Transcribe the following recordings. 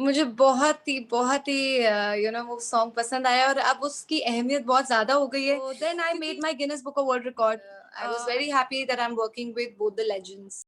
मुझे बहुत ही वो सॉन्ग पसंद आया और अब उसकी अहमियत बहुत ज़्यादा हो गई है। Then I made my Guinness book of world record. I was very happy that I am working with both the legends.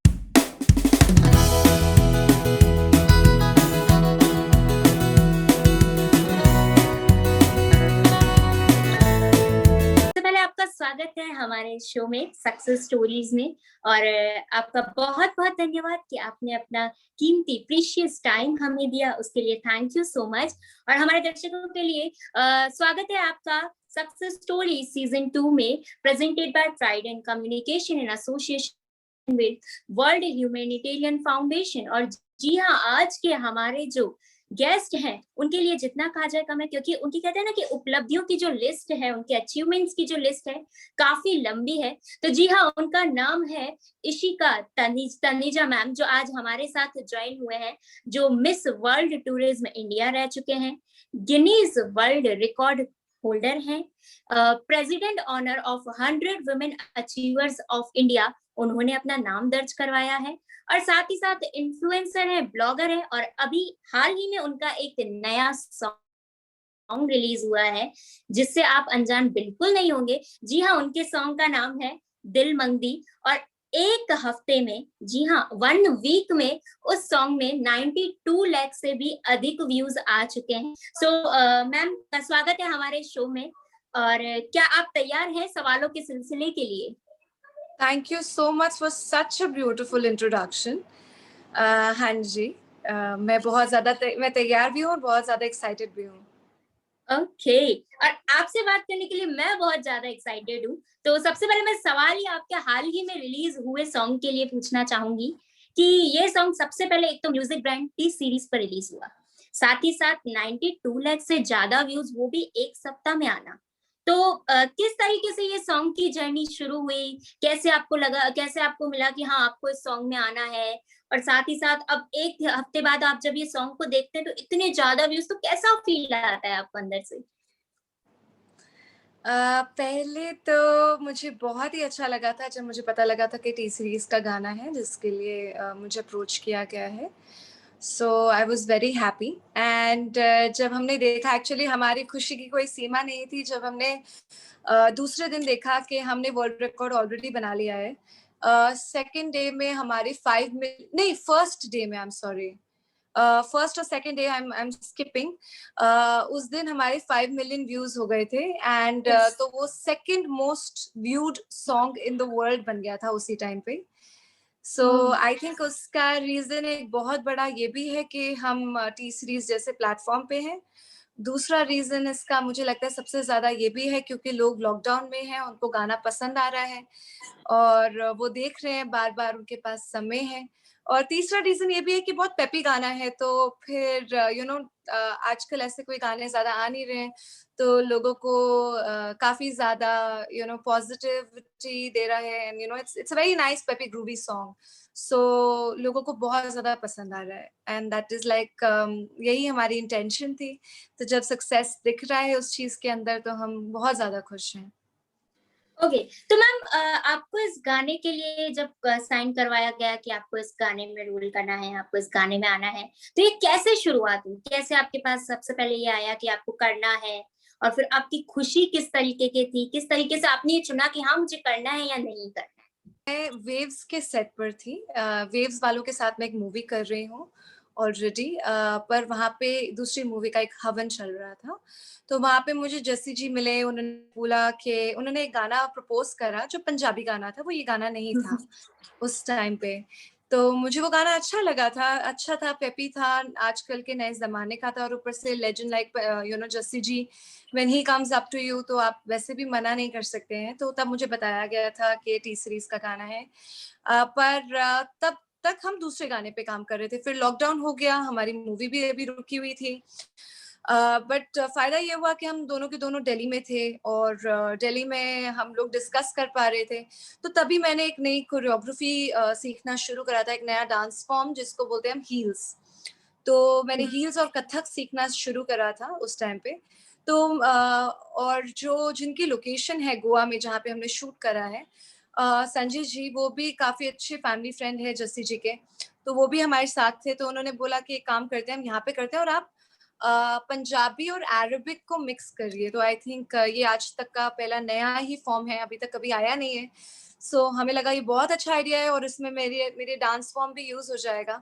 सबसे पहले आपका स्वागत है हमारे शो में सक्सेस स्टोरीज में। और आपका बहुत बहुत धन्यवाद कि आपने अपना कीमती प्रीशियस टाइम हमें दिया, उसके लिए थैंक यू सो मच। और हमारे दर्शकों के लिए स्वागत है आपका सक्सेस स्टोरी सीजन 2 में, presented by pride and communication in association with world humanitarian foundation. और जी हाँ, आज के हमारे जो गेस्ट हैं उनके लिए जितना कहा जाए कम है, क्योंकि उनकी कहते हैं ना कि उपलब्धियों की जो लिस्ट है, उनके अचीवमेंट्स की जो लिस्ट है काफी लंबी है। तो जी हाँ, उनका नाम है इशिका तनीजा मैम, जो आज हमारे साथ ज्वाइन हुए हैं, जो मिस वर्ल्ड टूरिज्म इंडिया रह चुके हैं, गिनीज वर्ल्ड रिकॉर्ड होल्डर हैं, president honour of 100 women achievers of India, उन्होंने अपना नाम दर्ज करवाया है, और साथ ही साथ इन्फ्लुएंसर है, ब्लॉगर है, और अभी हाल ही में उनका एक नया सॉन्ग रिलीज हुआ है जिससे आप अनजान बिल्कुल नहीं होंगे। जी हाँ, उनके सॉन्ग का नाम है दिल मंगदी, और एक हफ्ते में, जी हाँ 1 वीक में, उस सॉन्ग में 92 लाख से भी अधिक व्यूज आ चुके हैं। सो मैम का स्वागत है हमारे शो में। और क्या आप तैयार हैं सवालों के सिलसिले के लिए? Thank you so much for such a beautiful introduction. हाँ जी, मैं तैयार भी हूँ और बहुत ज़्यादा एक्साइटेड भी हूँ। ओके। और आपसे बात करने के लिए मैं बहुत ज्यादा एक्साइटेड हूँ। तो सबसे पहले मैं सवाल ही आपके हाल ही में रिलीज हुए सॉन्ग के लिए पूछना चाहूंगी कि ये सॉन्ग सबसे पहले एक तो म्यूजिक ब्रांड टी सीरीज पर रिलीज हुआ, साथ ही साथ 92 लाख से ज्यादा व्यूज, वो भी एक सप्ताह में आना। तो किस तरीके से ये सॉन्ग की जर्नी शुरू हुई, कैसे आपको लगा, कैसे आपको मिला कि हाँ आपको इस सॉन्ग में आना है, और साथ ही साथ अब एक हफ्ते बाद आप जब ये सॉन्ग को देखते हैं तो इतने ज्यादा व्यूज, तो कैसा फील आता है आपको अंदर से? पहले तो मुझे बहुत ही अच्छा लगा था जब मुझे पता लगा था कि टी सीरीज़ का गाना है जिसके लिए मुझे अप्रोच किया गया है। So I was very happy and जब हमने देखा, एक्चुअली हमारी खुशी की कोई सीमा नहीं थी जब हमने दूसरे दिन देखा कि हमने वर्ल्ड रिकॉर्ड ऑलरेडी बना लिया है। सेकंड डे में हमारी 5 मिल नहीं, फर्स्ट डे में, आई एम सॉरी, फर्स्ट और second day I am skipping. उस दिन हमारे 5 मिलियन व्यूज हो गए थे एंड Yes. तो वो second most viewed song in the world बन गया था उसी टाइम पे। सो आई थिंक उसका रीजन एक बहुत बड़ा ये भी है कि हम टी सीरीज जैसे प्लेटफॉर्म पे हैं। दूसरा रीजन इसका मुझे लगता है सबसे ज्यादा ये भी है क्योंकि लोग लॉकडाउन में हैं, उनको गाना पसंद आ रहा है और वो देख रहे हैं, बार-बार उनके पास समय है। और तीसरा रीज़न ये भी है कि बहुत पेपी गाना है, तो फिर आजकल ऐसे कोई गाने ज़्यादा आ नहीं रहे हैं, तो लोगों को काफ़ी ज़्यादा पॉज़िटिविटी दे रहा है and it's a very nice peppy groovy song. So लोगों को बहुत ज़्यादा पसंद आ रहा है एंड दैट इज़ लाइक यही हमारी इंटेंशन थी। तो जब सक्सेस दिख रहा है उस चीज़ के अंदर, तो हम बहुत ज़्यादा खुश हैं। ओके। तो मैम, आपको इस गाने के लिए जब साइन करवाया गया कि आपको इस गाने में रोल करना है, आपको इस गाने में आना है, तो ये कैसे शुरुआत हुई? कैसे आपके पास सबसे पहले ये आया कि आपको करना है? और फिर आपकी खुशी किस तरीके की थी? किस तरीके से आपने ये चुना कि हाँ, मुझे करना है या नहीं करना है? मैं वेव्स के सेट पर थी। वेव्स वालों के साथ मैं एक मूवी कर रही हूँ ऑलरेडी, पर वहाँ पे दूसरी मूवी का एक हवन चल रहा था। तो वहाँ पे मुझे जस्सी जी मिले, उन्होंने बोला कि उन्होंने एक गाना प्रपोज़ करा जो पंजाबी गाना था, वो ये गाना नहीं था उस टाइम पे। तो मुझे वो गाना अच्छा था, पेपी था, आजकल के नए ज़माने का था और ऊपर से legend like Jassi ji, when he comes up to you, तो आप वैसे भी मना नहीं कर सकते हैं। तो तब मुझे बताया गया था कि टी सीरीज़ का गाना है। तब तक हम दूसरे गाने पे काम कर रहे थे। फिर लॉकडाउन हो गया, हमारी मूवी भी अभी रुकी हुई थी। बट फ़ायदा ये हुआ कि हम दोनों के दोनों दिल्ली में थे और दिल्ली में हम लोग डिस्कस कर पा रहे थे। तो तभी मैंने एक नई कोरियोग्राफ़ी सीखना शुरू करा था, एक नया डांस फ़ॉर्म जिसको बोलते हैं हम हील्स। तो मैंने हील्स और कथक सीखना शुरू करा था उस टाइम पे। तो और जो जिनकी लोकेशन है गोवा में जहाँ पे हमने शूट करा है, संजय जी वो भी काफ़ी अच्छे फैमिली फ्रेंड है जस्सी जी के। तो वो भी हमारे साथ थे। तो उन्होंने बोला कि एक काम करते हैं, हम यहाँ पे करते हैं और आप पंजाबी और अरबिक को मिक्स करिए। तो आई थिंक ये आज तक का पहला नया ही फॉर्म है, अभी तक कभी आया नहीं है। सो हमें लगा ये बहुत अच्छा आइडिया है और इसमें मेरे डांस फॉर्म भी यूज हो जाएगा।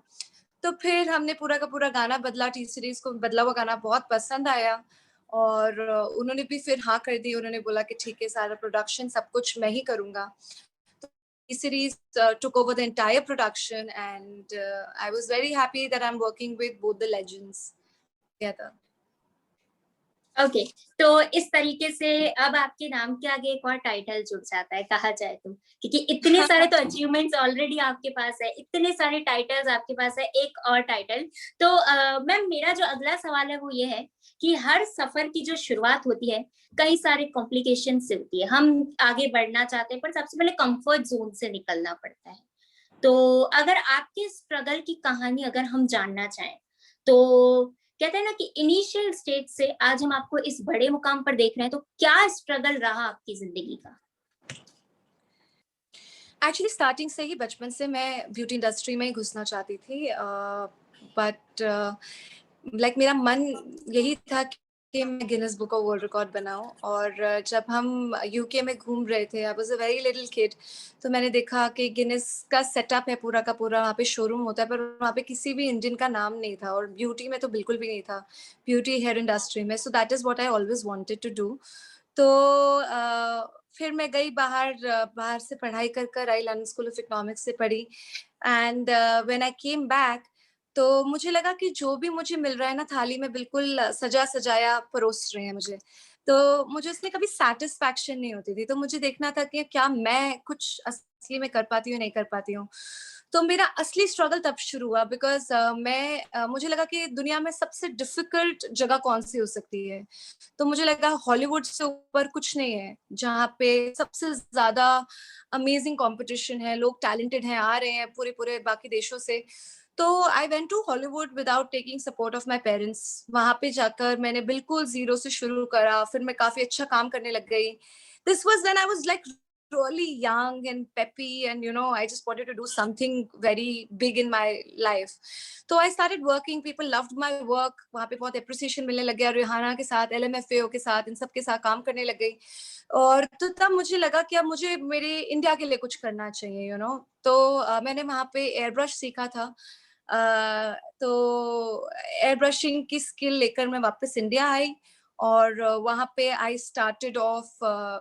तो फिर हमने पूरा का पूरा गाना बदला, टी सीरीज को बदला हुआ गाना बहुत पसंद आया और उन्होंने भी फिर हाँ कर दी। उन्होंने बोला कि ठीक है, सारा प्रोडक्शन सब कुछ मैं ही करूंगा। तो T series took over the entire production and I was very happy that I'm working with both the legends together. Okay, तो इस तरीके से अब आपके नाम के आगे एक और टाइटल जुड़ जाता है, कहा जाए तो, क्योंकि इतने सारे तो अचीवमेंट्स ऑलरेडी आपके पास है, इतने सारे टाइटल्स आपके पास है, एक और टाइटल। तो मैम, मेरा जो अगला सवाल है वो ये है कि हर सफर की जो शुरुआत होती है, कई सारे कॉम्प्लिकेशन से होती है। हम आगे बढ़ना चाहते हैं पर सबसे पहले कंफर्ट जोन से निकलना पड़ता है। तो अगर आपके स्ट्रगल की कहानी अगर हम जानना चाहें, तो कहते हैं ना कि इनिशियल स्टेज से आज हम आपको इस बड़े मुकाम पर देख रहे हैं, तो क्या स्ट्रगल रहा आपकी जिंदगी का? एक्चुअली स्टार्टिंग से ही, बचपन से मैं ब्यूटी इंडस्ट्री में ही घुसना चाहती थी, बट लाइक मेरा मन यही था कि मैं Guinness book of world record बनाऊं। और जब हम यूके में घूम रहे थे, I was a very little kid, तो मैंने देखा कि गिनेस का सेटअप है पूरा का पूरा, वहाँ पे शोरूम होता है, पर वहाँ पे किसी भी इंडियन का नाम नहीं था और ब्यूटी में तो बिल्कुल भी नहीं था, ब्यूटी हेयर इंडस्ट्री में। So that is what I always wanted to do. तो फिर मैं गई बाहर, बाहर से पढ़ाई कर कर आई, लंदन स्कूल ऑफ इकोनॉमिक्स से पढ़ी। And when I came back, तो मुझे लगा कि जो भी मुझे मिल रहा है ना थाली में, बिल्कुल सजा सजाया परोस रहे हैं मुझे, तो मुझे उसमें कभी सेटिस्फैक्शन नहीं होती थी। तो मुझे देखना था कि क्या मैं कुछ असली में कर पाती हूँ, नहीं कर पाती हूँ। तो मेरा असली स्ट्रगल तब शुरू हुआ, बिकॉज मुझे लगा कि दुनिया में सबसे डिफिकल्ट जगह कौन सी हो सकती है। तो मुझे लगा हॉलीवुड से ऊपर कुछ नहीं है, जहाँ पे सबसे ज्यादा अमेजिंग कंपटीशन है, लोग टैलेंटेड हैं, आ रहे हैं पूरे पूरे बाकी देशों से। तो I went to Hollywood without taking support of my parents. वहां पे जाकर मैंने बिल्कुल जीरो से शुरू करा, फिर मैं काफी अच्छा काम करने लग गई। This was when I was like really young and peppy, and I just wanted to do something very big in my life. So I started working, people loved my work, वहाँ पे बहुत appreciation मिलने लग गया, Rihanna के साथ, LMFAO के साथ, इन सब के साथ काम करने लग गई। और तो तब मुझे लगा कि अब मुझे मेरे इंडिया के लिए कुछ करना चाहिए, तो मैंने वहाँ पे एयर ब्रश सीखा था। तो एयर ब्रशिंग की स्किल लेकर मैं वापस इंडिया आई और वहाँ पे आई स्टार्टेड ऑफ,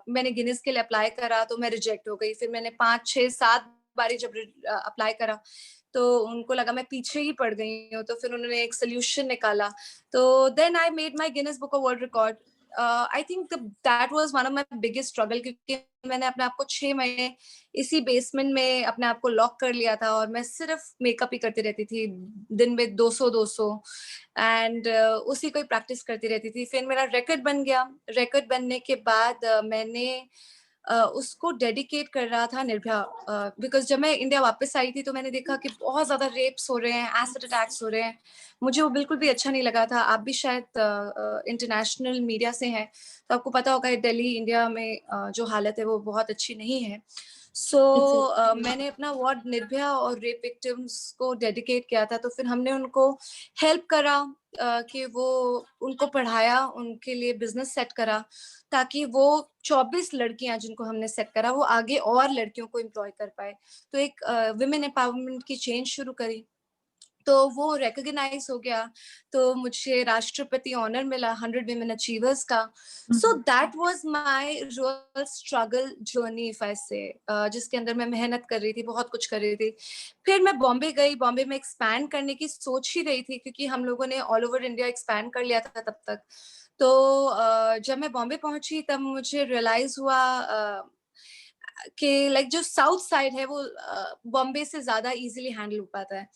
मैंने गिनीज के लिए अप्लाई करा तो मैं रिजेक्ट हो गई। फिर मैंने 5 6 7 बारी जब अप्लाई करा तो उनको लगा मैं पीछे ही पड़ गई हूँ, तो फिर उन्होंने एक सोल्यूशन निकाला। तो then I made my Guinness book of world record. I think that was one of my biggest struggle, क्योंकि मैंने अपने आप को 6 महीने इसी बेसमेंट में अपने आप को लॉक कर लिया था और मैं सिर्फ मेकअप ही करती रहती थी, दिन में 200 एंड उसी को ही प्रैक्टिस करती रहती थी। फिर मेरा रिकॉर्ड बन गया। रिकॉर्ड बनने के बाद मैंने उसको डेडिकेट कर रहा था निर्भया, बिकॉज जब मैं इंडिया वापस आई थी तो मैंने देखा कि बहुत ज्यादा रेप्स हो रहे हैं, एसिड अटैक्स हो रहे हैं। मुझे वो बिल्कुल भी अच्छा नहीं लगा था। आप भी शायद इंटरनेशनल मीडिया से हैं, तो आपको पता होगा दिल्ली इंडिया में जो हालत है वो बहुत अच्छी नहीं है। सो मैंने अपना वार्ड निर्भया और रेप विक्टिम्स को डेडिकेट किया था। तो फिर हमने उनको हेल्प करा, कि वो उनको पढ़ाया, उनके लिए बिजनेस सेट करा, ताकि वो 24 लड़कियां जिनको हमने सेट करा वो आगे और लड़कियों को एम्प्लॉय कर पाए। तो एक विमेन एम्पावरमेंट की चेंज शुरू करी, तो वो रिकॉग्नाइज हो गया। तो मुझे राष्ट्रपति ऑनर मिला 100 विमेन अचीवर्स का। So that was my real struggle journey, if I से, जिसके अंदर मैं मेहनत कर रही थी, बहुत कुछ कर रही थी। फिर मैं बॉम्बे गई, बॉम्बे में एक्सपैंड करने की सोच ही रही थी, क्योंकि हम लोगों ने ऑल ओवर इंडिया एक्सपैंड कर लिया था तब तक। तो जब मैं बॉम्बे पहुंची तब मुझे रियलाइज हुआ कि लाइक जो साउथ साइड है वो बॉम्बे से ज्यादा इजीली हैंडल हो पाता है।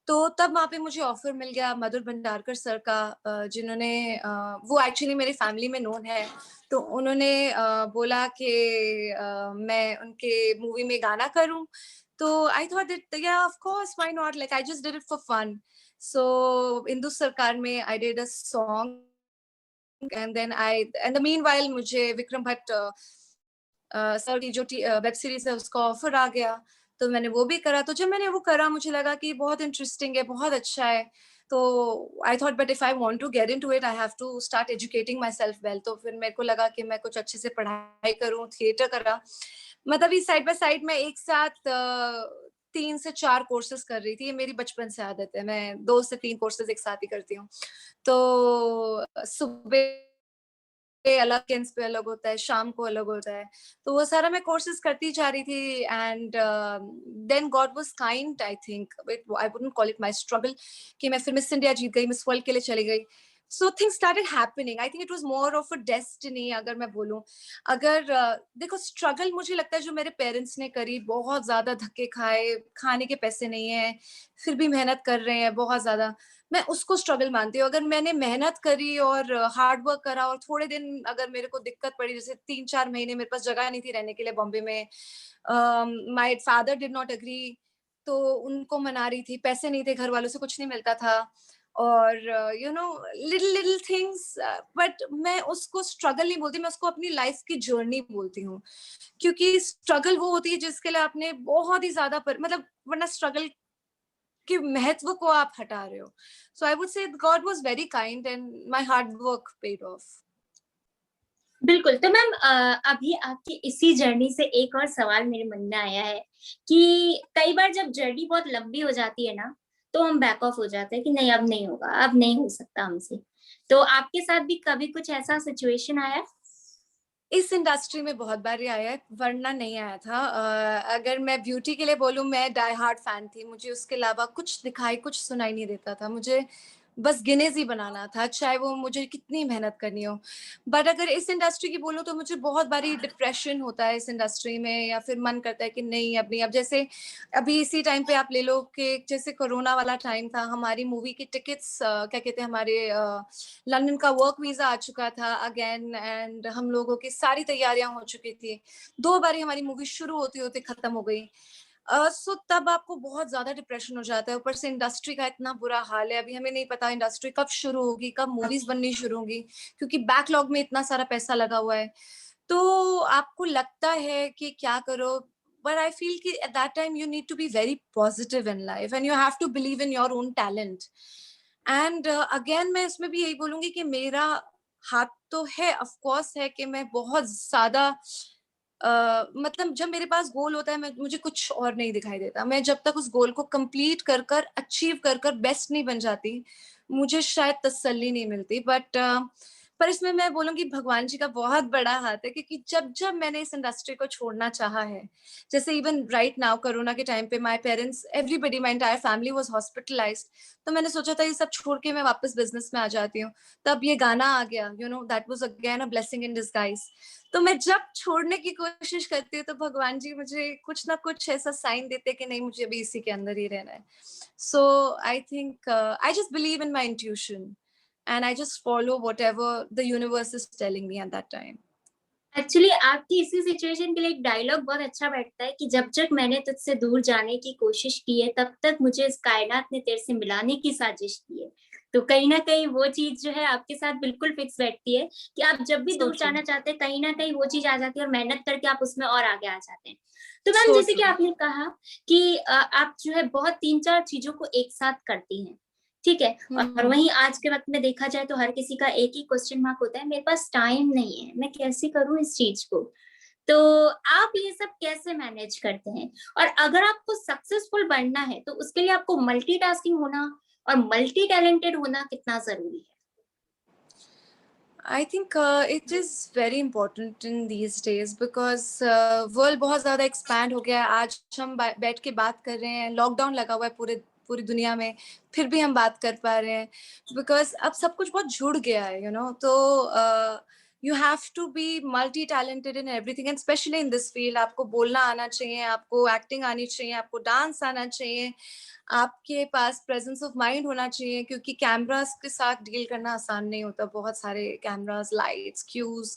तो तब वहाँ पे मुझे ऑफर मिल गया मधुर भंडारकर सर का, जिन्होंने वो एक्चुअली मेरी फैमिली में नोन है। तो उन्होंने बोला कि मैं उनके मूवी में गाना करूं। तो I thought that yeah of course why not, like I just did it for fun. So Indu Sarkar में I did a song and then I and the meanwhile मुझे विक्रम भट्ट सर की जो वेब सीरीज है उसका ऑफर आ गया। तो मैंने वो भी करा। तो जब मैंने वो करा मुझे लगा कि बहुत इंटरेस्टिंग है, बहुत अच्छा है। तो I thought but if I want to get into it I have to start educating myself well. तो फिर मेरे को लगा कि मैं कुछ अच्छे से पढ़ाई करूँ, थिएटर करा। मतलब ये साइड बाय साइड मैं एक साथ 3 से 4 कोर्सेज़ कर रही थी। ये मेरी बचपन से आदत है, मैं 2 से 3 कोर्सेज़ एक साथ ही करती हूँ। तो सुबह अलग केन्स पे अलग होता है, शाम को अलग होता है। तो वो सारा मैं कोर्सेज़ करती जा रही थी and then God was kind I think it I wouldn't call it my struggle कि मैं फिर मिस इंडिया जीत गई, मिस वर्ल्ड के लिए चली गई। So things started happening. I think it was more of a destiny अगर मैं बोलूँ। अगर देखो स्ट्रगल मुझे लगता है जो मेरे पेरेंट्स ने करी, बहुत ज़्यादा धक्के खाए, खाने के पैसे नहीं हैं, फिर भी मेहनत कर रहे हैं बहुत ज़्यादा। मैं उसको स्ट्रगल मानती हूँ। अगर मैंने मेहनत करी और हार्ड वर्क करा और थोड़े दिन अगर मेरे को दिक्कत पड़ी, जैसे 3-4 महीने मेरे पास जगह नहीं थी रहने के लिए बॉम्बे में, my father did not agree, तो उनको मना रही थी, पैसे नहीं थे, घर वालों से कुछ नहीं मिलता था और you know little little things, but मैं उसको स्ट्रगल नहीं बोलती, मैं उसको अपनी लाइफ की जर्नी बोलती हूँ। क्योंकि स्ट्रगल वो होती है जिसके लिए आपने बहुत ही ज़्यादा मतलब वरना स्ट्रगल के महत्व को आप हटा रहे हो। So I would say God was very kind and my hard work paid off. बिल्कुल, तो मैम अभी आपकी इसी जर्नी से एक और सवाल मेरे मन में आया है कि कई बार जब जर्नी बहुत लंबी हो जाती है ना, तो हम बैक ऑफ हो जाते हैं कि नहीं अब नहीं होगा, अब नहीं हो सकता हमसे। तो आपके साथ भी कभी कुछ ऐसा सिचुएशन आया है? इस इंडस्ट्री में बहुत बार ये आया है, वरना नहीं आया था। अगर मैं ब्यूटी के लिए बोलूँ, मैं डाई हार्ड फैन थी। मुझे उसके अलावा कुछ दिखाई, कुछ सुनाई नहीं देता था। मुझे बस गिनेज़ ही बनाना था, चाहे वो मुझे कितनी मेहनत करनी हो। बट अगर इस इंडस्ट्री की बोलूँ तो मुझे बहुत बारी डिप्रेशन होता है इस इंडस्ट्री में, या फिर मन करता है कि नहीं अब नहीं। अब जैसे अभी इसी टाइम पे आप ले लो कि जैसे कोरोना वाला टाइम था, हमारी मूवी की टिकट्स क्या कहते हैं, हमारे लंदन का वर्क वीज़ा आ चुका था अगेन एंड हम लोगों की सारी तैयारियां हो चुकी थी। 2 बारी हमारी मूवी शुरू होते-होते खत्म हो गई। सो तब आपको बहुत ज़्यादा डिप्रेशन हो जाता है। ऊपर से इंडस्ट्री का इतना बुरा हाल है, अभी हमें नहीं पता इंडस्ट्री कब शुरू होगी, कब मूवीज़ बननी शुरू होंगी, क्योंकि बैकलॉग में इतना सारा पैसा लगा हुआ है। तो आपको लगता है कि क्या करो, बट आई फील कि at that time you need to be very positive in life and you have to believe in your own talent. And again मैं इसमें भी यही बोलूंगी कि मेरा हाथ तो है, ऑफ कोर्स है कि मैं बहुत ज्यादा मतलब जब मेरे पास गोल होता है, मैं मुझे कुछ और नहीं दिखाई देता। मैं जब तक उस गोल को कंप्लीट कर कर अचीव कर कर बेस्ट नहीं बन जाती, मुझे शायद तसल्ली नहीं मिलती। बट पर इसमें मैं बोलूँगी भगवान जी का बहुत बड़ा हाथ है, क्योंकि जब-जब मैंने इस इंडस्ट्री को छोड़ना चाहा है, जैसे इवन राइट नाउ कोरोना के टाइम पे my parents, everybody, my entire family was hospitalised, तो मैंने सोचा था ये सब छोड़ के मैं वापस बिज़नेस में आ जाती हूँ। तब ये गाना आ गया, you know that was again a blessing in disguise. तो मैं जब छोड़ने की कोशिश करती हूँ, तो भगवान जी मुझे कुछ ना कुछ ऐसा साइन देते हैं कि नहीं, मुझे अभी इसी के अंदर ही रहना है। So I think I just believe in my intuition and I just follow whatever the universe is telling me at that time. Actually आपकी इसी सिचुएशन के लिए एक डायलॉग बहुत अच्छा बैठता है कि जब तक मैंने तुझसे दूर जाने की कोशिश की है, तब तक मुझे इस कायनात ने तेरे से मिलाने की साजिश की है। तो कहीं न कहीं वो चीज़ जो है आपके साथ बिल्कुल फिक्स बैठती है कि आप जब भी So दूर true. जाना चाहते हैं, कहीं न कहीं वो चीज़ आ जाती है और मेहनत करके आप उसमें और आगे आ जाते हैं। तो मैम So जैसे कि true. आपने कहा कि आप जो है बहुत 3-4 चीज़ों को एक साथ करती हैं, ठीक है? और Hmm. वहीं आज के वक़्त में देखा जाए तो हर किसी का एक ही क्वेश्चन मार्क होता है, मेरे पास टाइम नहीं है, मैं कैसे करूँ इस चीज़ को? तो आप ये सब कैसे मैनेज करते हैं? और अगर आपको सक्सेसफुल बनना है, तो उसके लिए आपको मल्टीटास्किंग होना और मल्टी टैलेंटेड होना कितना ज़रूरी है? I think it is very important in these days because world बहुत ज़्यादा एक्सपैंड हो गया है। आज हम बैठ के बात कर रहे हैं, लॉकडाउन लगा हुआ है पूरे पूरी दुनिया में, फिर भी हम बात कर पा रहे हैं बिकॉज़ अब सब कुछ बहुत जुड़ गया है, यू नो। तो you have to be multi talented in everything and specially in this field. आपको बोलना आना चाहिए, आपको एक्टिंग आनी चाहिए, आपको डांस आना चाहिए, आपके पास प्रेजेंस ऑफ माइंड होना चाहिए, क्योंकि कैमरास के साथ डील करना आसान नहीं होता। बहुत सारे कैमरास, लाइट्स, क्यूज,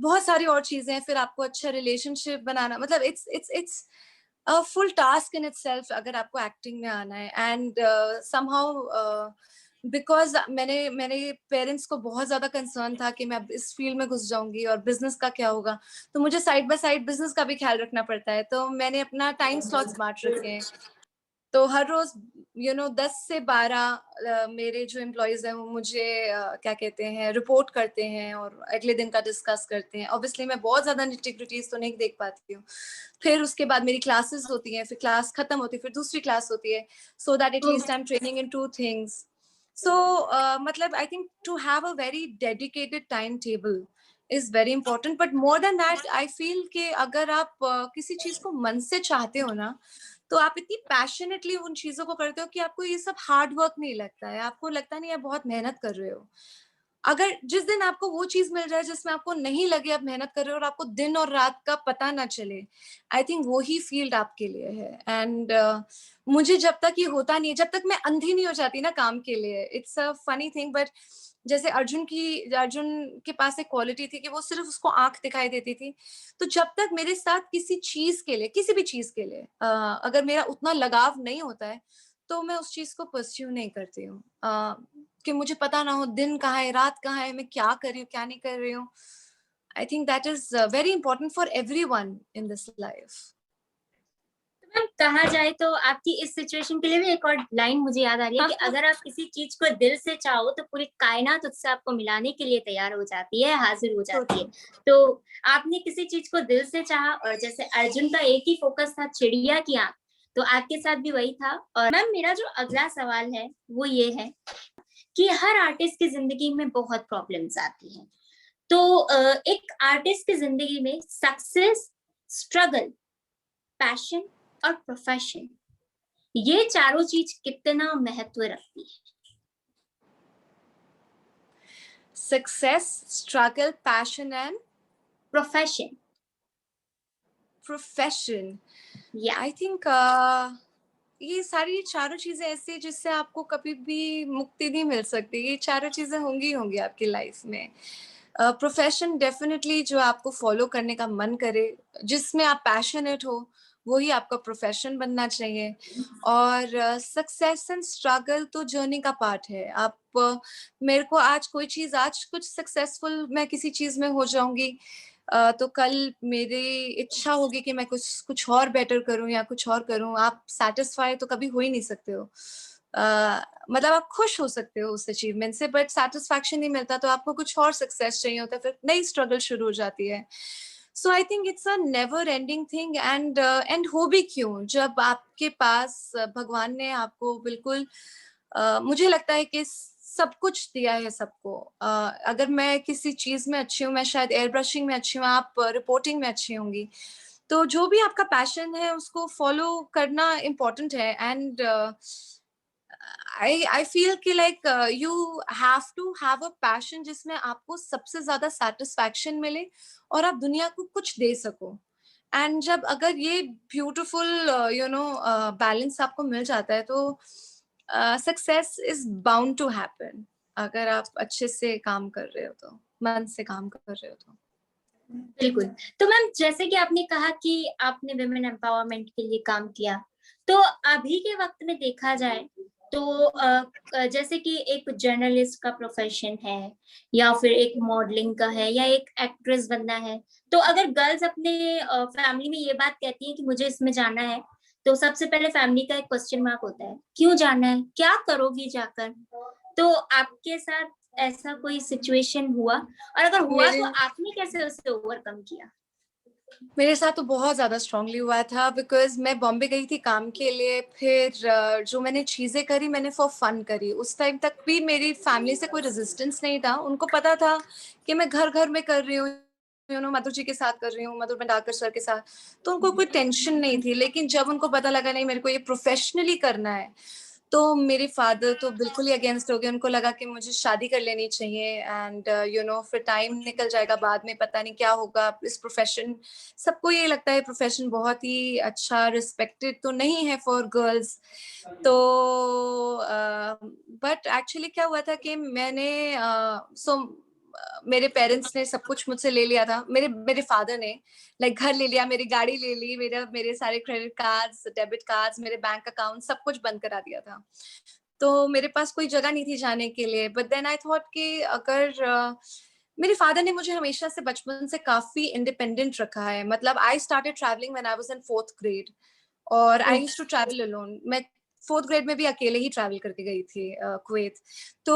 बहुत सारी और चीजें हैं। फिर आपको अच्छा रिलेशनशिप बनाना, मतलब it's a full task in itself अगर आपको एक्टिंग में आना है। एंड समहाउ बिकॉज़ मेरे पेरेंट्स को बहुत ज़्यादा कंसर्न था कि मैं अब इस फील्ड में घुस जाऊँगी और बिज़नेस का क्या होगा? तो मुझे साइड बाय साइड बिज़नेस का भी ख़्याल रखना पड़ता है, तो मैंने अपना टाइम स्लॉट्स बाँट रखे हैं। तो हर रोज़ 10 से 12 मेरे जो एम्प्लॉइज़ हैं वो मुझे क्या कहते हैं रिपोर्ट करते हैं और अगले दिन का डिस्कस करते हैं। ऑब्वियसली मैं बहुत ज़्यादा निटी-ग्रिटीज़ तो नहीं देख पाती हूँ। फिर उसके बाद मेरी क्लासेस होती हैं, फिर क्लास खत्म होती है, फिर दूसरी क्लास होती है, so that at least I am training in 2 things. So मतलब I think to have a very dedicated time table is very important, but more than that I feel कि अगर आप किसी चीज़ को मन से चाहते हो ना, तो आप इतनी पैशनेटली उन चीज़ों को करते हो कि आपको ये सब हार्ड वर्क नहीं लगता है। आपको लगता नहीं आप बहुत मेहनत कर रहे हो। अगर जिस दिन आपको वो चीज़ मिल जाए जिसमें आपको नहीं लगे आप मेहनत कर रहे हो और आपको दिन और रात का पता ना चले, आई थिंक वो ही फ़ील्ड आपके लिए है। एंड मुझे जब तक ये होता नहीं है, जब तक मैं अंधी नहीं हो जाती ना काम के लिए, it's a funny thing, but जैसे अर्जुन के पास एक क्वालिटी थी कि वो सिर्फ़ उसको आँख दिखाई देती थी। तो जब तक मेरे साथ किसी चीज़ के लिए, किसी भी चीज़ के लिए अगर मेरा उतना लगाव नहीं होता है, तो मैं उस चीज़ को परस्यू नहीं करती हूँ। कि मुझे पता ना हो दिन कहाँ है, रात कहाँ है, मैं क्या कर रही हूँ, क्या नहीं कर रही हूँ। आई think that is very important for everyone in this life. तो मैम कहा जाए तो आपकी इस सिचुएशन के लिए भी एक और लाइन मुझे याद आ रही है कि अगर आप किसी चीज को दिल से चाहो तो पूरी कायनात उससे आपको मिलाने के लिए तैयार हो जाती है, हाजिर हो जाती है। तो आपने किसी चीज को दिल से चाहा और जैसे अर्जुन का एक ही फोकस था चिड़िया की आंख, तो आपके साथ भी वही था। और मैम मेरा जो अगला सवाल है वो ये है कि हर आर्टिस्ट की जिंदगी में बहुत प्रॉब्लम्स आती हैं। तो एक आर्टिस्ट की जिंदगी में सक्सेस, स्ट्रगल, पैशन और प्रोफेशन, ये चारों चीज कितना महत्व रखती है? Success, struggle, passion and profession. Profession. या आई थिंक ये सारी चारों चीज़ें ऐसी हैं जिससे आपको कभी भी मुक्ति नहीं मिल सकती। ये चारों चीज़ें होंगी ही होंगी आपकी लाइफ में। प्रोफेशन डेफ़िनिटली जो आपको फ़ॉलो करने का मन करे, जिसमें आप पैशनेट हो, वही आपका प्रोफेशन बनना चाहिए। और सक्सेस एंड स्ट्रगल तो जर्नी का पार्ट है। मेरे को आज कुछ सक्सेसफुल मैं किसी चीज़ में हो जाऊँगी, तो कल मेरी इच्छा होगी कि मैं कुछ कुछ और बेटर करूँ या कुछ और करूँ। आप सैटिस्फाई तो कभी हो ही नहीं सकते हो। मतलब आप खुश हो सकते हो उस अचीवमेंट से, बट सैटिस्फैक्शन नहीं मिलता, तो आपको कुछ और सक्सेस चाहिए होता है, फिर नई स्ट्रगल शुरू हो जाती है। So I think it's a never ending thing. End हो भी क्यों? जब आपके पास भगवान ने आपको बिल्कुल मुझे लगता है कि सब कुछ दिया है सबको। अगर मैं किसी चीज़ में अच्छी हूँ, मैं शायद एयर ब्रशिंग में अच्छी हूँ, आप रिपोर्टिंग में अच्छी होंगी। तो जो भी आपका पैशन है उसको फ़ॉलो करना इम्पोर्टेंट है। एंड आई फील कि like you have to have a passion जिसमें आपको सबसे ज़्यादा सैटिस्फैक्शन मिले और आप दुनिया को कुछ दे सको। एंड जब अगर ये ब्यूटीफुल बैलेंस आपको मिल जाता है, तो success is bound to happen, अगर आप अच्छे से काम कर रहे हो तो, मन से काम कर रहे हो तो। बिल्कुल। तो मैम जैसे कि आपने कहा कि आपने वुमेन एम्पावरमेंट के लिए काम किया, तो अभी के वक़्त में देखा जाए तो जैसे कि एक जर्नलिस्ट का प्रोफ़ेशन है या फिर एक मॉडलिंग का है या एक एक्ट्रेस बनना है। तो अगर गर्ल्स अपने फैमिली में ये बात कहती हैं कि मुझे इसमें जाना है, तो सबसे पहले फैमिली का एक क्वेश्चन मार्क होता है, क्यों जाना है? क्या करोगी जाकर? तो आपके साथ ऐसा कोई सिचुएशन हुआ? और अगर हुआ मेरे तो आपने कैसे उसे ओवरकम किया? मेरे साथ तो बहुत ज़्यादा स्ट्रॉन्गली हुआ था, बिकॉज़ मैं बॉम्बे गई थी काम के लिए, फिर जो मैंने चीज़ें करी मैंने फॉर फन करी। उस टाइम तक भी मेरी फैमिली से कोई रेजिस्टेंस नहीं था। उनको पता था कि मैं घर-घर में कर रही हूँ, मधुर जी के साथ कर रही हूँ, मधुर भंडारकर सर के साथ, तो उनको कोई टेंशन नहीं थी। लेकिन जब उनको पता लगा नहीं मेरे को ये प्रोफ़ेशनली करना है, तो मेरे फादर तो बिल्कुल ही अगेंस्ट हो गए। उनको लगा कि मुझे शादी कर लेनी चाहिए, एंड फिर टाइम निकल जाएगा, बाद में पता नहीं क्या होगा। इस प्रोफ़ेशन, सबको ये लगता है प्रोफ़ेशन बहुत ही अच्छा, रिस्पेक्टेड तो नहीं है फॉर गर्ल्स। तो बट एक्चुअली क्या हुआ था कि मेरे पेरेंट्स ने सब कुछ मुझसे ले लिया था। मेरे मेरे फादर ने लाइक घर ले लिया, मेरी गाड़ी ले ली, मेरे सारे क्रेडिट कार्ड्स, डेबिट कार्ड्स, मेरे बैंक अकाउंट सब कुछ बंद करा दिया था। तो मेरे पास कोई जगह नहीं थी जाने के लिए। बट देन आई थॉट कि अगर मेरे फादर ने मुझे हमेशा से बचपन से काफ़ी इंडिपेंडेंट रखा है। मतलब I started travelling when I was in 4th grade और I used to travel alone. मैं 4th ग्रेड में भी अकेले ही ट्रैवल करके गई थी कुवैत। तो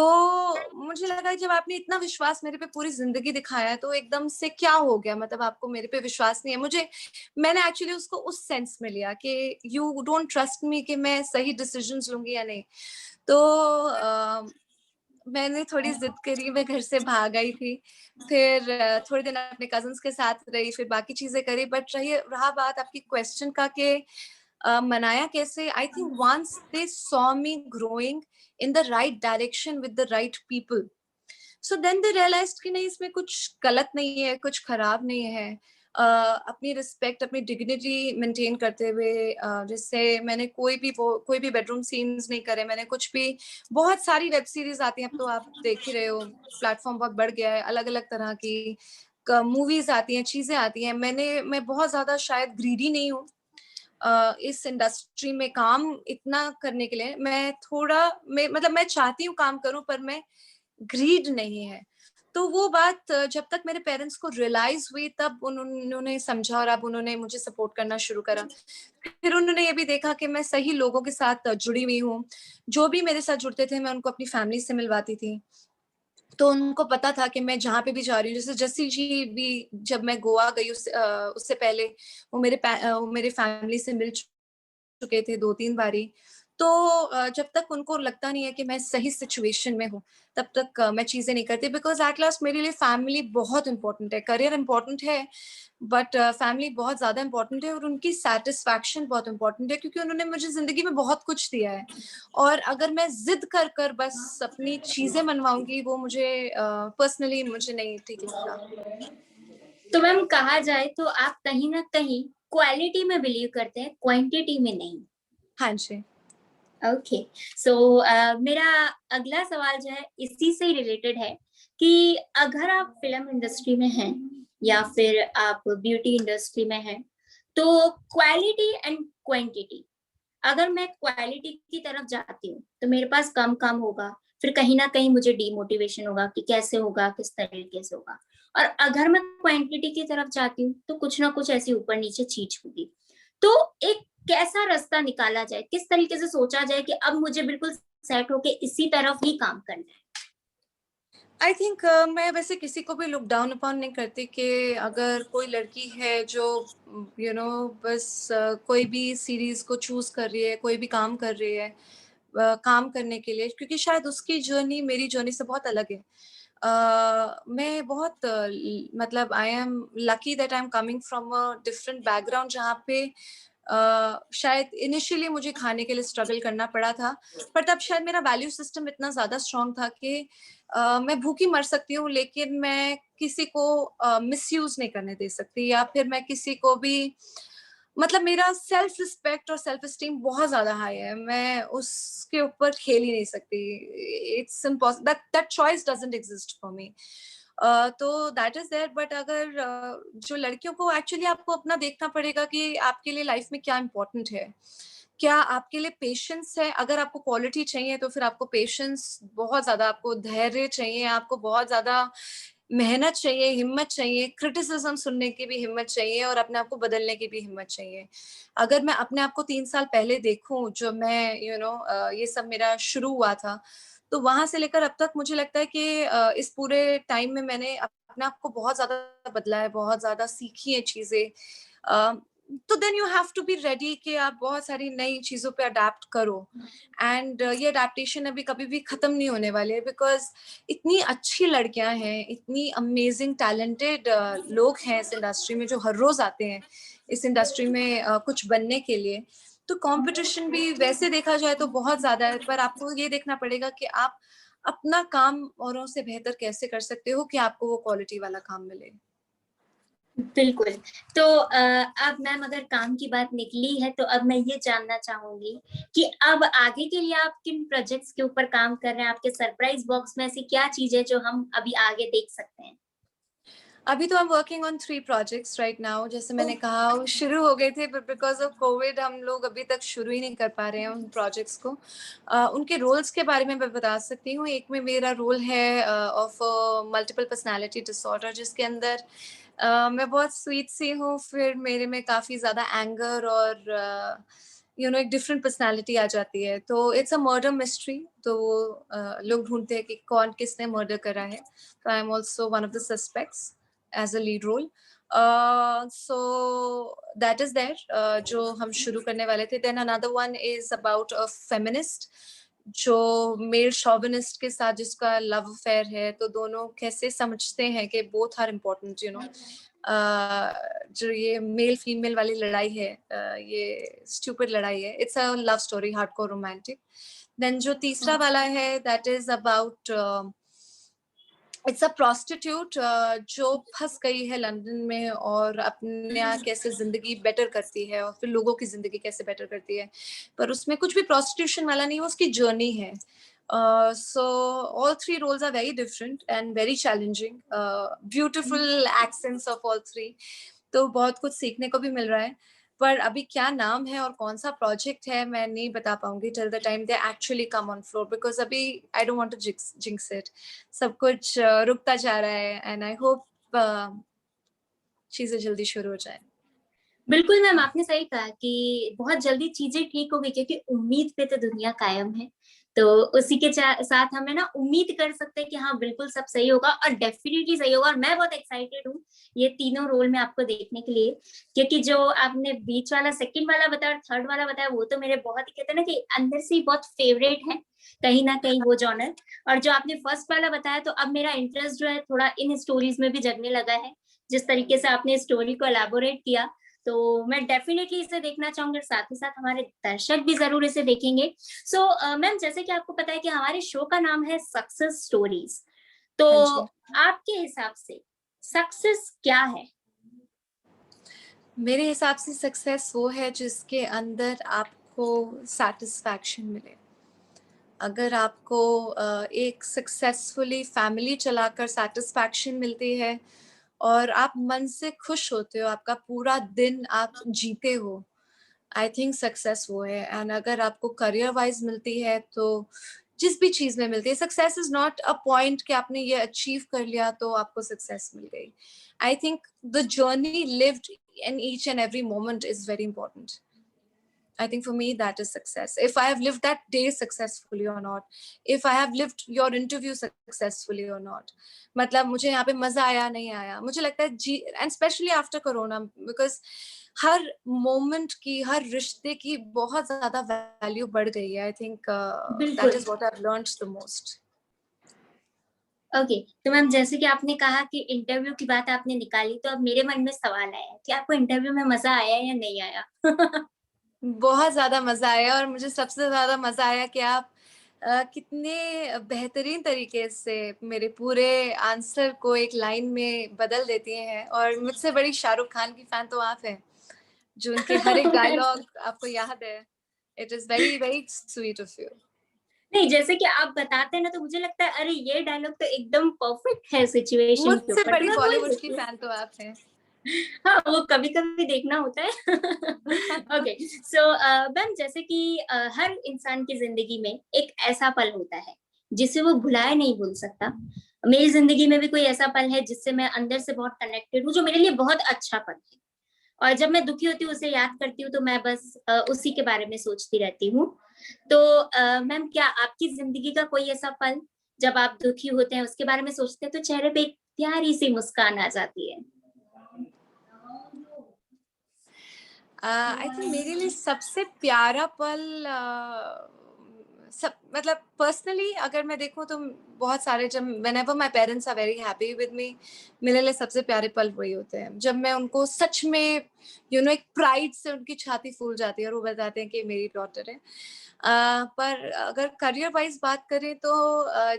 मुझे लगा जब आपने इतना विश्वास मेरे पे पूरी ज़िंदगी दिखाया है, तो एकदम से क्या हो गया? मतलब आपको मेरे पे विश्वास नहीं है। मैंने एक्चुअली उसको उस सेंस में लिया कि यू डोंट ट्रस्ट मी कि मैं सही डिसीज़न्स लूँगी या नहीं। तो मैंने थोड़ी ज़िद करी, मैं घर से भाग आई थी। फिर थोड़े दिन अपने कज़िन्स के साथ रही, फिर बाकी चीज़ें करी। बट रहा बात आपकी क्वेश्चन का कि मनाया कैसे? I think once they saw me growing in the right direction with the right people, so then they realized कि नहीं, इसमें कुछ गलत नहीं है, कुछ खराब नहीं है। अपनी रिस्पेक्ट, अपनी डिग्निटी मेंटेन करते हुए, जैसे मैंने कोई भी बेडरूम सीन्स नहीं करे, मैंने कुछ भी, बहुत सारी वेब सीरीज़ आती हैं, अब तो आप देख ही रहे हो, प्लेटफ़ॉर्म बहुत बढ़ गया है, अलग-अलग तरह की मूवीज़ आती हैं, चीज़ें आती हैं। मैं बहुत ज़्यादा शायद ग्रीडी नहीं हूँ इस इंडस्ट्री में काम इतना करने के लिए। मैं चाहती हूँ काम करूँ, पर मैं ग्रीड नहीं है। तो वो बात जब तक मेरे पेरेंट्स को रियलाइज़ हुई, तब उन्होंने समझा और अब उन्होंने मुझे सपोर्ट करना शुरू करा। फिर उन्होंने ये भी देखा कि मैं सही लोगों के साथ जुड़ी हुई हूँ। जो भी मेरे साथ जुड़ते थे, मैं उनको अपनी फैमिली से मिलवाती थी। तो उनको पता था कि मैं जहाँ पे भी जा रही हूँ, जैसे जस्सी जी भी, जब मैं गोवा गई उससे पहले वो मेरे फैमिली से मिल चुके थे 2-3 बारी। तो जब तक उनको लगता नहीं है कि मैं सही सिचुएशन में हूँ, तब तक मैं चीज़ें नहीं करती, बिकॉज़ एट लास्ट मेरे लिए फैमिली बहुत इम्पोर्टेंट है। करियर इम्पोर्टेंट है, बट फैमिली बहुत ज़्यादा इम्पोर्टेंट है और उनकी सैटिस्फैक्शन बहुत इम्पोर्टेंट है, क्योंकि उन्होंने मुझे ज़िंदगी में बहुत कुछ दिया है। और अगर मैं ज़िद कर कर बस अपनी चीज़ें मनवाऊँगी, वो पर्सनली मुझे नहीं ठीक लगता। तो मैम कहा जाए तो आप कहीं न कहीं क्वालिटी में बिलीव करते हैं, क्वांटिटी में नहीं। हाँ जी। ओके। सो मेरा अगला सवाल जो है इसी से ही रिलेटेड है कि अगर आप फ़िल्म इंडस्ट्री में हैं या फिर आप ब्यूटी इंडस्ट्री में हैं, तो क्वालिटी एंड क्वांटिटी, अगर मैं क्वालिटी की तरफ जाती हूँ, तो मेरे पास कम काम होगा, फिर कहीं न कहीं मुझे डिमोटिवेशन होगा कि कैसे होगा, किस तरीके से होगा। और अगर मैं क्वांटिटी की तरफ जाती हूँ, तो कुछ ना कुछ ऐसी ऊपर-नीचे चीज़ होगी। तो एक कैसा रास्ता निकाला जाए? किस तरीके से सोचा जाए कि अब मुझे बिल्कुल सेट होके इसी तरफ ही काम करना है? आई थिंक मैं वैसे किसी को भी लुक डाउन अपॉन नहीं करती कि अगर कोई लड़की है जो बस कोई भी सीरीज़ को चूज़ कर रही है, कोई भी काम कर रही है काम करने के लिए, क्योंकि शायद उसकी जर्नी मेरी जर्नी से बहुत अलग है। मैं बहुत मतलब I am lucky that I am coming from a different background, जहाँ पे शायद इनिशियली मुझे खाने के लिए स्ट्रगल करना पड़ा था, पर तब शायद मेरा वैल्यू सिस्टम इतना ज़्यादा स्ट्रॉन्ग था कि मैं भूखी मर सकती हूँ, लेकिन मैं किसी को मिसयूज़ नहीं करने दे सकती, या फिर मैं किसी को भी, मतलब मेरा सेल्फ रिस्पेक्ट और सेल्फ एस्टीम बहुत ज़्यादा हाई है। मैं उसके ऊपर खेल ही नहीं सकती। It's impossible that that choice doesn't exist for me. तो दैट इज़ देयर, बट अगर जो लड़कियों को एक्चुअली आपको अपना देखना पड़ेगा कि आपके लिए लाइफ़ में क्या इम्पोर्टेंट है। क्या आपके लिए पेशेंस है? अगर आपको क्वालिटी चाहिए, तो फिर आपको पेशेंस बहुत ज़्यादा, आपको धैर्य चाहिए, आपको बहुत ज़्यादा मेहनत चाहिए, हिम्मत चाहिए, क्रिटिसिज़्म सुनने की भी हिम्मत चाहिए और अपने आप को बदलने की भी हिम्मत चाहिए। अगर मैं अपने आप को 3 साल पहले देखूँ, जब मैं ये सब मेरा शुरू हुआ था, तो वहाँ से लेकर अब तक मुझे लगता है कि इस पूरे टाइम में मैंने अपने आप को बहुत ज़्यादा बदला है, बहुत ज़्यादा सीखी हैं चीज़ें। अ, तो then you have to be ready कि आप बहुत सारी नई चीज़ों पे अडैप्ट करो, एंड ये अडैप्टेशन अभी कभी भी खत्म नहीं होने वाली है, बिकॉज़ इतनी अच्छी लड़कियाँ हैं, इतनी अमेज़िंग टैलेंटेड लोग हैं इस इंडस्ट्री में, जो हर रोज़ आते हैं इस इंडस्ट्री में कुछ बनने के लिए। तो कॉम्पिटिशन भी वैसे देखा जाए तो बहुत ज़्यादा है, पर आपको ये देखना पड़ेगा कि आप अपना काम औरों से बेहतर कैसे कर सकते हो कि आपको वो क्वालिटी वाला काम मिले। बिल्कुल। तो अब मैम अगर काम की बात निकली है तो अब मैं ये जानना चाहूँगी कि अब आगे के लिए आप किन प्रोजेक्ट्स के ऊपर काम कर रहे हैं? आपके सरप्राइज़ बॉक्स में ऐसी क्या चीज़ है जो हम अभी आगे देख सकते हैं? अभी तो आई am working on 3 projects right now. जैसे मैंने कहा वो शुरू हो गए थे, बट बिकॉज़ ऑफ कोविड हम लोग अभी तक शुरू ही नहीं कर पा रहे हैं उन प्रोजेक्ट्स को। उनके रोल्स के बारे में मैं बता सकती हूँ। एक में मेरा रोल है ऑफ मल्टीपल पर्सनैलिटी डिसऑर्डर, जिसके अंदर मैं बहुत स्वीट सी हूँ, फिर मेरे में काफ़ी ज़्यादा एंगर और एक डिफरेंट पर्सनैलिटी आ जाती है। तो इट्स अ मर्डर मिस्ट्री, तो लोग ढूँढते हैं कि कौन किसने मर्डर करा है। So I'm also one of the suspects as a lead role. So that is there, जो हम शुरू करने वाले थे. Then another one is about a feminist जो मेल शॉविनिस्ट के साथ जिसका लव अफेयर है, तो दोनों कैसे समझते हैं कि बोथ आर इम्पोर्टेंट, जो ये मेल फीमेल वाली लड़ाई है, ये स्टूपिड लड़ाई है। It's a love story, hardcore romantic. Then जो तीसरा वाला है that is about it's a prostitute जो फंस गई है लंदन में और अपने यहाँ कैसे जिंदगी बेटर करती है और फिर लोगों की जिंदगी कैसे बेटर करती है, पर उसमें कुछ भी प्रोस्टिट्यूशन वाला नहीं है, उसकी जर्नी है। So all three roles are very different and very challenging. Beautiful accents of all three. तो बहुत कुछ सीखने को भी मिल रहा है, पर अभी क्या नाम है और कौन सा प्रोजेक्ट है मैं नहीं बता पाऊंगी till the time they actually come on floor, because अभी I don't want to jinx it. सब कुछ रुकता जा रहा है एंड आई होप चीजें जल्दी शुरू हो जाए। बिल्कुल मैम, आपने सही कहा कि बहुत जल्दी चीजें ठीक होगी, क्योंकि उम्मीद पे तो दुनिया कायम है। तो उसी के साथ हमें ना उम्मीद कर सकते हैं कि हाँ बिल्कुल सब सही होगा, और डेफिनेटली सही होगा। और मैं बहुत एक्साइटेड हूँ ये तीनों रोल में आपको देखने के लिए, क्योंकि जो आपने बीच वाला, सेकंड वाला बताया और थर्ड वाला बताया, वो तो मेरे बहुत ही, कहते हैं ना कि अंदर से ही बहुत फेवरेट है कहीं ना कहीं वो जॉनर। और जो आपने फर्स्ट वाला बताया, तो अब मेरा इंटरेस्ट जो है थोड़ा इन स्टोरीज में भी जगने लगा है, जिस तरीके से आपने स्टोरी को एलैबोरेट किया। तो मैं डेफिनेटली इसे देखना चाहूंगी, साथ ही साथ हमारे दर्शक भी जरूर इसे देखेंगे। सो मैम, जैसे कि आपको पता है कि हमारे शो का नाम है सक्सेस स्टोरीज, तो हाँ जी। आपके हिसाब से सक्सेस क्या है? मेरे हिसाब से सक्सेस वो है जिसके अंदर आपको सेटिस्फैक्शन मिले। अगर आपको एक सक्सेसफुली फैमिली चलाकर सेटिस्फैक्शन मिलती है और आप मन से खुश होते हो, आपका पूरा दिन आप जीते हो, आई थिंक सक्सेस वो है। एंड अगर आपको करियर वाइज मिलती है, तो जिस भी चीज में मिलती है, success is not a point कि आपने ये अचीव कर लिया तो आपको सक्सेस मिल गई। I think the journey lived in each and every moment is very important. I think for me that is success. If I have lived that day successfully or not, if I have lived your interview successfully or not, मतलब मुझे यहाँ पे मजा आया नहीं आया, मुझे लगता है जी, and especially after corona, because her moment की, हर रिश्ते की बहुत ज्यादा वैल्यू बढ़ गई है। आई थिंक दैट बिल्कुल। Is what I have learned the most. Okay, तो मैम जैसे कि आपने कहा कि इंटरव्यू की बात आपने निकाली, तो अब मेरे मन में सवाल आया कि आपको इंटरव्यू में मजा आया या नहीं आया? बहुत ज़्यादा मज़ा आया और मुझे सबसे ज़्यादा मज़ा आया कि आप कितने बेहतरीन तरीके से मेरे पूरे आंसर को एक लाइन में बदल देती हैं, और मुझसे बड़ी शाहरुख खान की फ़ैन तो आप हैं, जो उनके हर एक डायलॉग आपको याद है। It is very, very sweet of you. नहीं, जैसे कि आप बताते हैं ना, तो मुझे लगता है अरे ये डायलॉग तो एकदम परफेक्ट है सिचुएशन के मुझसे ऊपर, तो बड़ी मैं वही बॉलीवुड की सोचती हूँ। फ़ैन तो आप हैं। हाँ, वो कभी-कभी देखना होता है। ओके, सो मैम जैसे कि हर इंसान की ज़िंदगी में एक ऐसा पल होता है, जिसे वो भुलाए नहीं भूल सकता। मेरी ज़िंदगी में भी कोई ऐसा पल है जिससे मैं अंदर से बहुत कनेक्टेड हूँ, जो मेरे लिए बहुत अच्छा पल है। और जब मैं दुखी होती हूँ, उसे याद करती हूँ, तो मैं बस उसी के बारे में सोचती रहती हूँ। तो मैम, क्या आपकी ज़िंदगी का कोई ऐसा पल, जब आप दुखी होते हैं, उसके बारे में सोचते हैं, तो चेहरे पे एक प्यारी-सी मुस्कान आ जाती है? आई थिंक मेरे लिए सबसे प्यारा पल सब मतलब पर्सनली अगर मैं देखूं तो बहुत सारे, जब whenever my parents are very happy with me, मेरे लिए सबसे प्यारे पल वही होते हैं जब मैं उनको सच में एक प्राइड से उनकी छाती फूल जाती है और वो बताते हैं कि मेरी डॉटर है। पर अगर करियर वाइज बात करें तो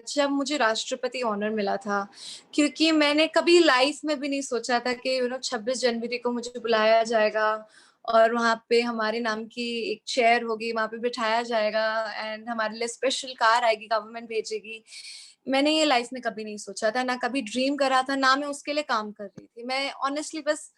जब मुझे राष्ट्रपति ऑनर मिला था, क्योंकि मैंने कभी लाइफ में भी नहीं सोचा था कि 26 जनवरी को मुझे बुलाया जाएगा और वहाँ पे हमारे नाम की एक चेयर होगी, वहाँ पे बिठाया जाएगा एंड हमारे लिए स्पेशल कार आएगी, गवर्नमेंट भेजेगी। मैंने ये लाइफ में कभी नहीं सोचा था, ना कभी ड्रीम करा था, ना मैं उसके लिए काम कर रही थी। मैं ऑनेस्टली बस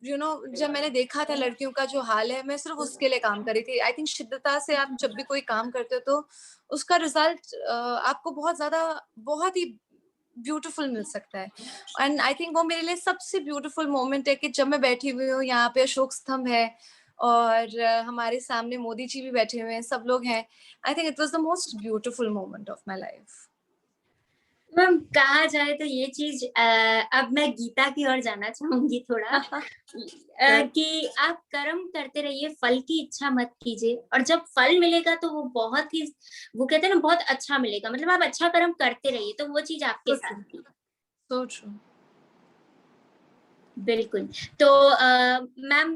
जब मैंने देखा था लड़कियों का जो हाल है, मैं सिर्फ उसके लिए काम कर रही थी। आई थिंक शिद्दता से आप जब भी कोई काम करते हो तो उसका रिजल्ट आपको बहुत ही ब्यूटीफुल मिल सकता है। एंड आई थिंक वो मेरे लिए सबसे ब्यूटीफुल मोमेंट है कि जब मैं बैठी हुई हूँ, यहाँ पे अशोक स्तंभ है और हमारे सामने मोदी जी भी बैठे हुए हैं, सब लोग हैं। I think it was the most beautiful moment of my life. Ma'am कहा जाए तो ये चीज अब मैं गीता की ओर जाना चाहूंगी थोड़ा कि आप कर्म करते रहिए, फल की इच्छा मत कीजिए, और जब फल मिलेगा तो वो बहुत ही, वो कहते हैं ना, बहुत अच्छा मिलेगा। मतलब आप अच्छा कर्म करते रहिए तो वो चीज आपके साथ थी। So true. बिल्कुल। तो मैम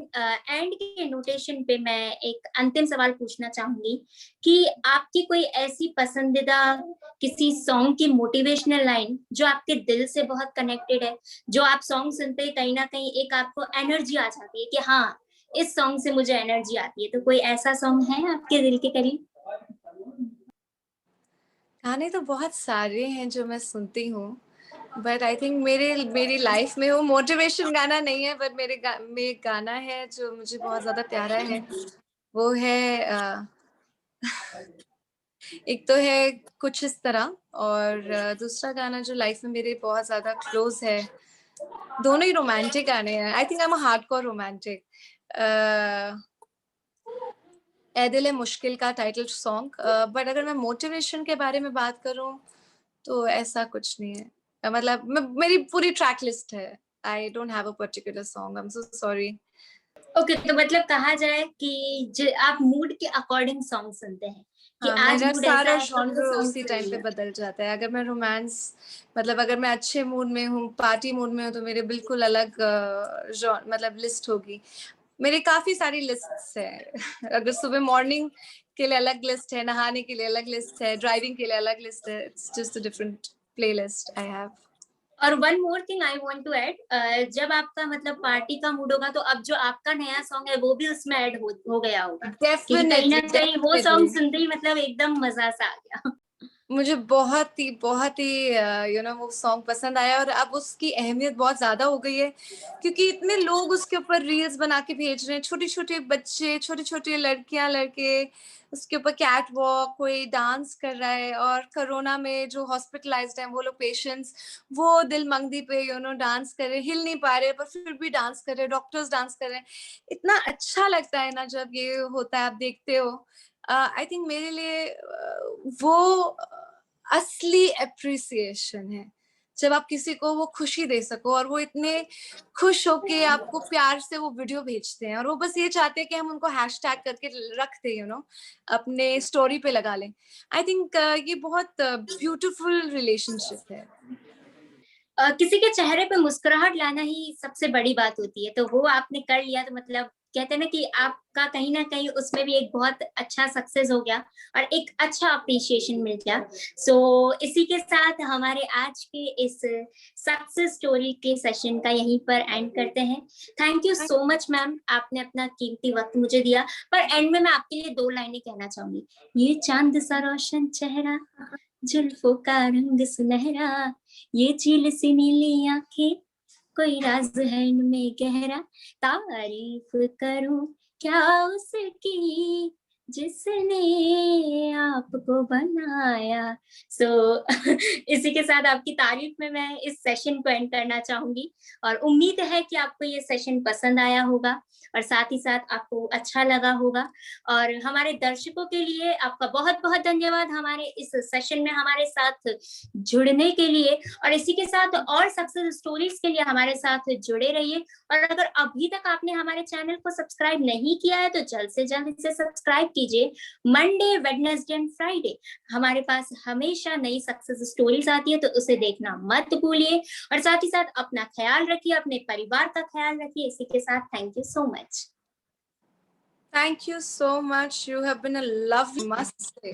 एंड के नोटेशन पे मैं एक अंतिम सवाल पूछना चाहूंगी कि आपकी कोई ऐसी पसंदीदा किसी सॉन्ग की मोटिवेशनल लाइन जो आपके दिल से बहुत कनेक्टेड है, जो आप सॉन्ग सुनते ही कहीं ना कहीं एक आपको एनर्जी आ जाती है कि हाँ इस सॉन्ग से मुझे एनर्जी आती है, तो कोई ऐसा सॉन्ग है आपके दिल के करीब? गाने तो बहुत सारे हैं जो मैं सुनती हूँ, बट आई थिंक मेरी लाइफ में वो मोटिवेशन गाना नहीं है, बट में एक गाना है जो मुझे बहुत ज्यादा प्यारा है। वो है एक तो है कुछ इस तरह, और दूसरा गाना जो लाइफ में मेरे बहुत ज्यादा क्लोज है। दोनों ही रोमांटिक गाने हैं। I think I am a hardcore romantic. Ae Dil Hai मुश्किल का टाइटल सॉन्ग। बट अगर मैं मोटिवेशन के बारे में बात करूं तो ऐसा कुछ नहीं है। मतलब मेरी पूरी ट्रैक लिस्ट है। I don't have a particular song, I am so sorry. Okay, तो मतलब कहा जाए कि आप मूड के अकॉर्डिंग सॉन्ग सुनते हैं कि हाँ, आज मेरा मूड ऐसा सारा है तो वो जॉनर सॉन्ग उसी टाइम पे सुनिए। बदल जाता है। अगर मैं रोमांस, मतलब अगर मैं अच्छे मूड में हूँ, पार्टी मूड में हूँ, तो मेरे बिल्कुल अलग मतलब लिस्ट होगी। मेरी काफी सारी लिस्ट्स है। अगर सुबह मॉर्निंग के लिए अलग लिस्ट है, नहाने के लिए अलग लिस्ट है, ड्राइविंग के लिए अलग लिस्ट है। It's just a different playlist I have. और one more thing I want to add, जब आपका मतलब पार्टी का मूड होगा तो अब जो आपका नया सॉन्ग है वो भी उसमें ऐड हो गया होगा, क्योंकि कहीं ना डेफिनेटली, कहीं वो डेफिनेटली। सॉन्ग सुनते ही मतलब एकदम मजा सा आ गया। मुझे बहुत ही वो सॉन्ग पसंद आया, और अब उसकी अहमियत बहुत ज्यादा हो गई है क्योंकि इतने लोग उसके ऊपर रील्स बना के भेज रहे हैं। छोटे छोटे बच्चे, छोटे छोटे लड़कियां, लड़के उसके ऊपर कैट वॉक, कोई डांस कर रहा है। और कोरोना में जो हॉस्पिटलाइज्ड हैं वो लोग पेशेंट्स, वो दिल मंगदी पे डांस कर रहे, हिल नहीं पा रहे पर फिर भी डांस कर रहे, डॉक्टर्स डांस कर रहे हैं। इतना अच्छा लगता है ना जब ये होता है, आप देखते हो। आई थिंक मेरे लिए वो असली एप्रिसिएशन है, जब आप किसी को वो खुशी दे सको और वो इतने खुश होके आपको प्यार से वो वीडियो भेजते हैं, और वो बस ये चाहते हैं कि हम उनको हैशटैग करके रख दें, अपने स्टोरी पे लगा लें। आई थिंक ये बहुत ब्यूटीफुल रिलेशनशिप है। किसी के चेहरे पे मुस्कुराहट लाना ही सबसे बड़ी बात होती है, तो वो आपने कर लिया तो मतलब कहते हैं ना कि आपका कहीं ना कहीं उसमें भी एक बहुत अच्छा सक्सेस हो गया और एक अच्छा अप्रिशिएशन मिल गया। सो इसी के साथ हमारे आज के इस सक्सेस स्टोरी के सेशन का यहीं पर एंड करते हैं। Thank you so much ma'am, आपने अपना कीमती वक्त मुझे दिया। पर एंड में मैं आपके लिए 2 लाइनें कहना चाहूंगी। ये चांद सा रोशन चेहरा, जुल्फों का रंग सुनहरा, ये झील सी नीली आंखें, कोई राज है इनमें गहरा, तारीफ करूं क्या उसकी जिसने आपको बनाया। सो इसी के साथ आपकी तारीफ में मैं इस सेशन को एंड करना चाहूंगी, और उम्मीद है कि आपको ये सेशन पसंद आया होगा और साथ ही साथ आपको अच्छा लगा होगा। और हमारे दर्शकों के लिए आपका बहुत बहुत धन्यवाद हमारे इस सेशन में हमारे साथ जुड़ने के लिए, और इसी के साथ और सक्सेस स्टोरीज के लिए हमारे साथ जुड़े रहिए। और अगर अभी तक आपने हमारे चैनल को सब्सक्राइब नहीं किया है तो जल्द से जल्द इसे सब्सक्राइब कीजिए। मंडे, वेडनेसडे एंड फ्राइडे हमारे पास हमेशा नई सक्सेस स्टोरीज आती है, तो उसे देखना मत भूलिए। और साथ ही साथ अपना ख्याल रखिए, अपने परिवार का ख्याल रखिए। इसी के साथ thank you so much. Thank you so much. You have been a lovely, must say.